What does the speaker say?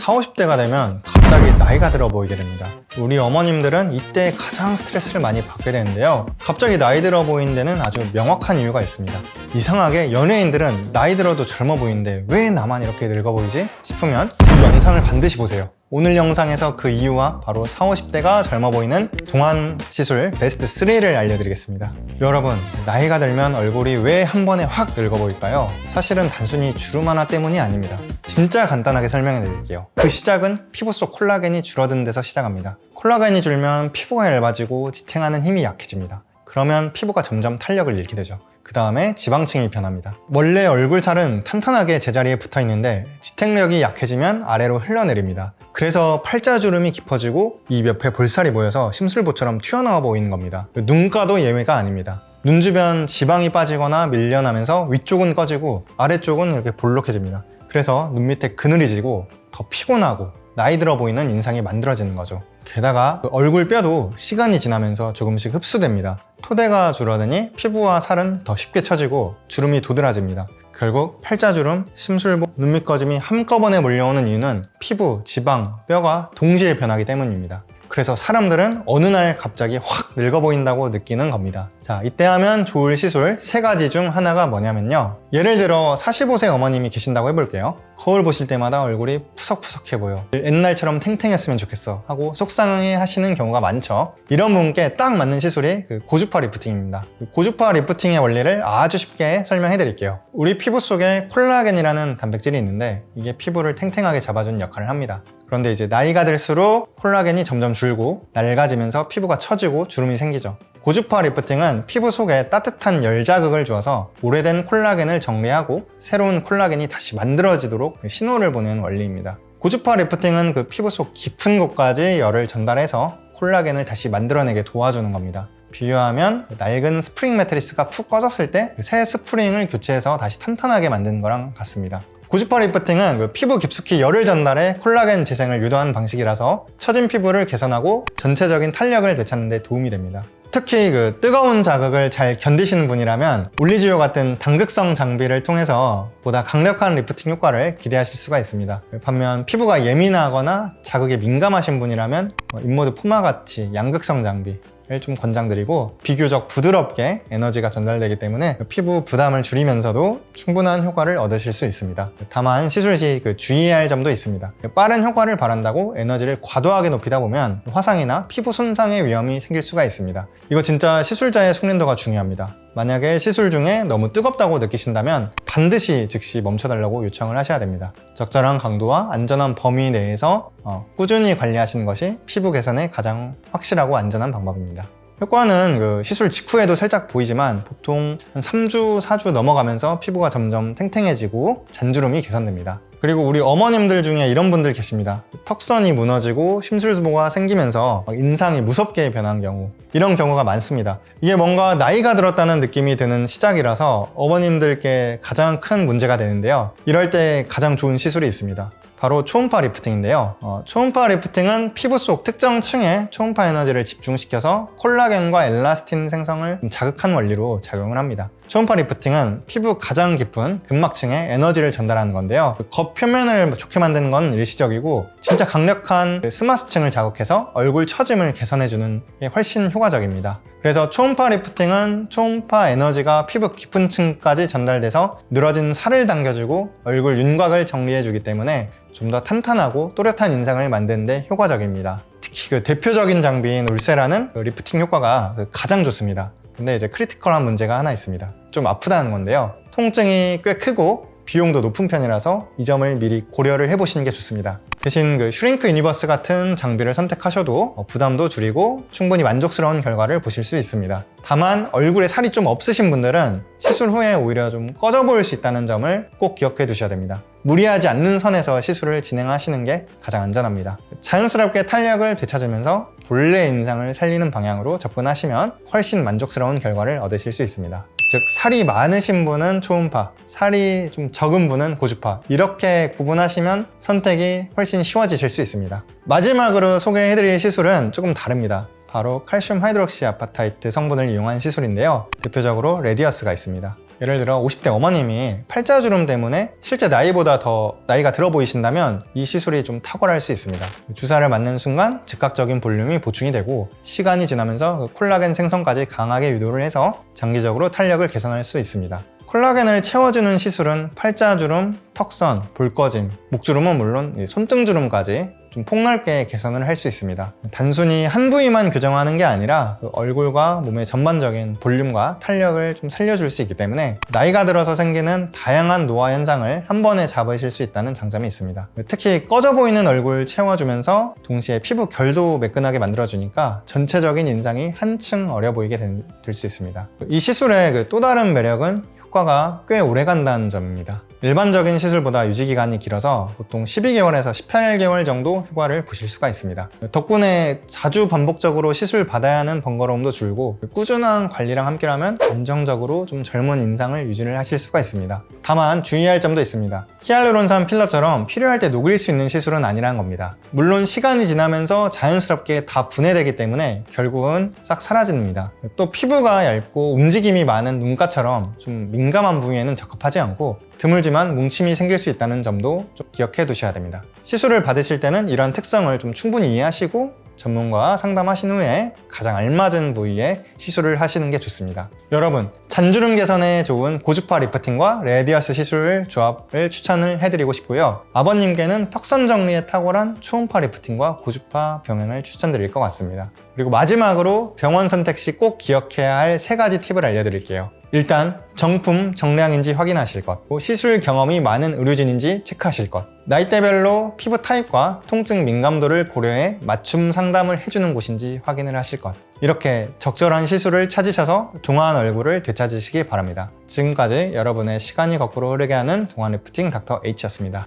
40, 50대가 되면 갑자기 나이가 들어 보이게 됩니다. 우리 어머님들은 이때 가장 스트레스를 많이 받게 되는데요. 갑자기 나이 들어 보이는 데는 아주 명확한 이유가 있습니다. 이상하게 연예인들은 나이 들어도 젊어 보이는데 왜 나만 이렇게 늙어 보이지? 싶으면 이 영상을 반드시 보세요. 오늘 영상에서 그 이유와 바로 40, 50대가 젊어 보이는 동안 시술 베스트 3를 알려드리겠습니다. 여러분, 나이가 들면 얼굴이 왜 한 번에 확 늙어 보일까요? 사실은 단순히 주름 하나 때문이 아닙니다. 진짜 간단하게 설명해 드릴게요. 그 시작은 피부 속 콜라겐이 줄어든 데서 시작합니다. 콜라겐이 줄면 피부가 얇아지고 지탱하는 힘이 약해집니다. 그러면 피부가 점점 탄력을 잃게 되죠. 그 다음에 지방층이 변합니다. 원래 얼굴살은 탄탄하게 제자리에 붙어 있는데 지탱력이 약해지면 아래로 흘러내립니다. 그래서 팔자주름이 깊어지고 입 옆에 볼살이 보여서 심술보처럼 튀어나와 보이는 겁니다. 눈가도 예외가 아닙니다. 눈 주변 지방이 빠지거나 밀려나면서 위쪽은 꺼지고 아래쪽은 이렇게 볼록해집니다. 그래서 눈 밑에 그늘이 지고 더 피곤하고 나이 들어 보이는 인상이 만들어지는 거죠. 게다가 얼굴 뼈도 시간이 지나면서 조금씩 흡수됩니다. 토대가 줄어드니 피부와 살은 더 쉽게 처지고 주름이 도드라집니다. 결국 팔자주름, 심술보, 눈밑 꺼짐이 한꺼번에 몰려오는 이유는 피부, 지방, 뼈가 동시에 변하기 때문입니다. 그래서 사람들은 어느 날 갑자기 확 늙어 보인다고 느끼는 겁니다. 자, 이때 하면 좋을 시술 3가지 중 하나가 뭐냐면요. 예를 들어 45세 어머님이 계신다고 해볼게요. 거울 보실 때마다 얼굴이 푸석푸석해 보여. 옛날처럼 탱탱했으면 좋겠어 하고 속상해 하시는 경우가 많죠. 이런 분께 딱 맞는 시술이 고주파 리프팅입니다. 고주파 리프팅의 원리를 아주 쉽게 설명해 드릴게요. 우리 피부 속에 콜라겐이라는 단백질이 있는데 이게 피부를 탱탱하게 잡아주는 역할을 합니다. 그런데 이제 나이가 들수록 콜라겐이 점점 줄고 낡아지면서 피부가 처지고 주름이 생기죠. 고주파 리프팅은 피부 속에 따뜻한 열 자극을 주어서 오래된 콜라겐을 정리하고 새로운 콜라겐이 다시 만들어지도록 신호를 보내는 원리입니다. 고주파 리프팅은 그 피부 속 깊은 곳까지 열을 전달해서 콜라겐을 다시 만들어내게 도와주는 겁니다. 비유하면 낡은 스프링 매트리스가 푹 꺼졌을 때 새 스프링을 교체해서 다시 탄탄하게 만드는 거랑 같습니다. 고주파 리프팅은 피부 깊숙이 열을 전달해 콜라겐 재생을 유도하는 방식이라서 처진 피부를 개선하고 전체적인 탄력을 되찾는 데 도움이 됩니다. 특히 뜨거운 자극을 잘 견디시는 분이라면 올리지오 같은 당극성 장비를 통해서 보다 강력한 리프팅 효과를 기대하실 수가 있습니다. 반면 피부가 예민하거나 자극에 민감하신 분이라면 인모드 포마같이 양극성 장비 좀 권장드리고 비교적 부드럽게 에너지가 전달되기 때문에 피부 부담을 줄이면서도 충분한 효과를 얻으실 수 있습니다. 다만 시술 시 주의해야 할 점도 있습니다. 빠른 효과를 바란다고 에너지를 과도하게 높이다 보면 화상이나 피부 손상의 위험이 생길 수가 있습니다. 이거 진짜 시술자의 숙련도가 중요합니다. 만약에 시술 중에 너무 뜨겁다고 느끼신다면 반드시 즉시 멈춰달라고 요청을 하셔야 됩니다. 적절한 강도와 안전한 범위 내에서 꾸준히 관리하시는 것이 피부 개선에 가장 확실하고 안전한 방법입니다. 효과는 시술 직후에도 살짝 보이지만 보통 한 3주, 4주 넘어가면서 피부가 점점 탱탱해지고 잔주름이 개선됩니다. 그리고 우리 어머님들 중에 이런 분들 계십니다. 턱선이 무너지고 심술보가 생기면서 인상이 무섭게 변한 경우, 이런 경우가 많습니다. 이게 뭔가 나이가 들었다는 느낌이 드는 시작이라서 어머님들께 가장 큰 문제가 되는데요. 이럴 때 가장 좋은 시술이 있습니다. 바로 초음파 리프팅인데요. 초음파 리프팅은 피부 속 특정 층에 초음파 에너지를 집중시켜서 콜라겐과 엘라스틴 생성을 자극한 원리로 작용을 합니다. 초음파 리프팅은 피부 가장 깊은 근막층에 에너지를 전달하는 건데요. 겉표면을 좋게 만드는 건 일시적이고 진짜 강력한 스마스층을 자극해서 얼굴 처짐을 개선해주는 게 훨씬 효과적입니다. 그래서 초음파 리프팅은 초음파 에너지가 피부 깊은 층까지 전달돼서 늘어진 살을 당겨주고 얼굴 윤곽을 정리해주기 때문에 좀 더 탄탄하고 또렷한 인상을 만드는 데 효과적입니다. 특히 대표적인 장비인 울세라는 리프팅 효과가 가장 좋습니다. 근데 이제 크리티컬한 문제가 하나 있습니다. 좀 아프다는 건데요. 통증이 꽤 크고 비용도 높은 편이라서 이 점을 미리 고려를 해보시는 게 좋습니다. 대신 슈링크 유니버스 같은 장비를 선택하셔도 부담도 줄이고 충분히 만족스러운 결과를 보실 수 있습니다. 다만 얼굴에 살이 좀 없으신 분들은 시술 후에 오히려 좀 꺼져 보일 수 있다는 점을 꼭 기억해 두셔야 됩니다. 무리하지 않는 선에서 시술을 진행하시는 게 가장 안전합니다. 자연스럽게 탄력을 되찾으면서 본래 인상을 살리는 방향으로 접근하시면 훨씬 만족스러운 결과를 얻으실 수 있습니다. 즉 살이 많으신 분은 초음파, 살이 좀 적은 분은 고주파, 이렇게 구분하시면 선택이 훨씬 쉬워지실 수 있습니다. 마지막으로 소개해드릴 시술은 조금 다릅니다. 바로 칼슘 하이드록시 아파타이트 성분을 이용한 시술인데요. 대표적으로 레디어스가 있습니다. 예를 들어 50대 어머님이 팔자주름 때문에 실제 나이보다 더 나이가 들어 보이신다면 이 시술이 좀 탁월할 수 있습니다. 주사를 맞는 순간 즉각적인 볼륨이 보충이 되고 시간이 지나면서 그 콜라겐 생성까지 강하게 유도를 해서 장기적으로 탄력을 개선할 수 있습니다. 콜라겐을 채워주는 시술은 팔자주름, 턱선, 볼꺼짐, 목주름은 물론 손등주름까지 좀 폭넓게 개선을 할 수 있습니다. 단순히 한 부위만 교정하는 게 아니라 그 얼굴과 몸의 전반적인 볼륨과 탄력을 좀 살려줄 수 있기 때문에 나이가 들어서 생기는 다양한 노화 현상을 한 번에 잡으실 수 있다는 장점이 있습니다. 특히 꺼져 보이는 얼굴 채워주면서 동시에 피부 결도 매끈하게 만들어주니까 전체적인 인상이 한층 어려 보이게 될 수 있습니다. 이 시술의 그 또 다른 매력은 효과가 꽤 오래 간다는 점입니다. 일반적인 시술보다 유지기간이 길어서 보통 12개월에서 18개월 정도 효과를 보실 수가 있습니다. 덕분에 자주 반복적으로 시술 받아야 하는 번거로움도 줄고 꾸준한 관리랑 함께라면 안정적으로 좀 젊은 인상을 유지를 하실 수가 있습니다. 다만 주의할 점도 있습니다. 히알루론산 필러처럼 필요할 때 녹일 수 있는 시술은 아니라는 겁니다. 물론 시간이 지나면서 자연스럽게 다 분해되기 때문에 결국은 싹 사라집니다. 또 피부가 얇고 움직임이 많은 눈가처럼 좀 민감한 부위에는 적합하지 않고 드물지만 뭉침이 생길 수 있다는 점도 좀 기억해 두셔야 됩니다. 시술을 받으실 때는 이러한 특성을 좀 충분히 이해하시고 전문가와 상담하신 후에 가장 알맞은 부위에 시술을 하시는 게 좋습니다. 여러분, 잔주름 개선에 좋은 고주파 리프팅과 레디어스 시술 조합을 추천을 해드리고 싶고요. 아버님께는 턱선 정리에 탁월한 초음파 리프팅과 고주파 병행을 추천드릴 것 같습니다. 그리고 마지막으로 병원 선택 시 꼭 기억해야 할 3가지 팁을 알려드릴게요. 일단 정품 정량인지 확인하실 것, 시술 경험이 많은 의료진인지 체크하실 것, 나이대별로 피부 타입과 통증 민감도를 고려해 맞춤 상담을 해주는 곳인지 확인을 하실 것, 이렇게 적절한 시술을 찾으셔서 동안 얼굴을 되찾으시기 바랍니다. 지금까지 여러분의 시간이 거꾸로 흐르게 하는 동안 리프팅 닥터 H였습니다.